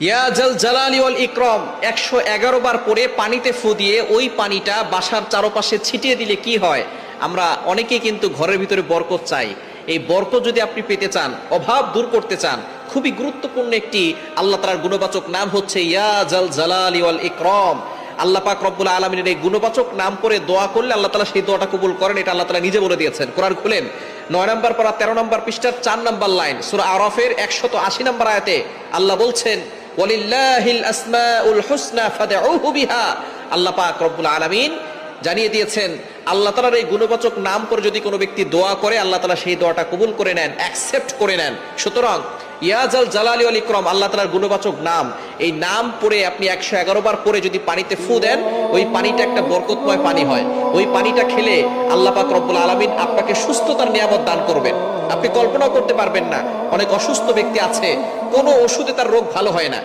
ইয়া জাল জালালি ওয়াল ইকরাম 111 বার পরে পানিতে ফু দিয়ে ওই পানিটা বাসার চারপাশে ছিটিয়ে দিলে কি হয়? আমরা অনেকেই কিন্তু ঘরের ভিতরে বরকত চাই। এই বরকত যদি আপনি পেতে চান, অভাব দূর করতে চান, খুবই গুরুত্বপূর্ণ একটি আল্লাহ তাআলার গুণবাচক নাম হচ্ছে ইয়া জাল জালালি ওয়াল ইকরাম। আল্লাহ পাক রব্বুল আলামিনের এই গুণবাচক নাম করে দোয়া করলে আল্লাহ তাআলা সেই দোয়াটা কবুল করেন। এটা আল্লাহ তাআলা নিজে বলে দিয়েছেন। কোরআন খুলেন 9 নম্বর পারা 13 নম্বর পৃষ্ঠার 4 নম্বর লাইন, সূরা আরাফের 180 নম্বর আয়াতে আল্লাহ বলছেন ওয়ালিল্লাহিল আসমাউল হুসনা ফাদউহু বিহা। আল্লাহ পাক রব্বুল আলামিন জানিয়ে দিয়েছেন আল্লাহ তাআলার এই গুণবাচক নাম করে যদি কোনো ব্যক্তি দোয়া করে আল্লাহ তাআলা সেই দোয়াটা কবুল করে নেন, অ্যাকসেপ্ট করে নেন। সুতরাং ইয়া জাল জালালি ওয়াল ইকরাম আল্লাহ তাআলার গুণবাচক নাম, এই নাম পড়ে আপনি 111 বার পরে যদি পানিতে ফু দেন, ওই পানিটা একটা বরকতময় পানি হয়। ওই পানিটা খেলে আল্লাহ পাক রব্বুল আলামিন আপনাকে সুস্থতার নিয়ামত দান করবেন। আপনি কল্পনাও করতে পারবেন না, অনেক অসুস্থ ব্যক্তি আছে, কোনো ওষুধে তার রোগ ভালো হয় না।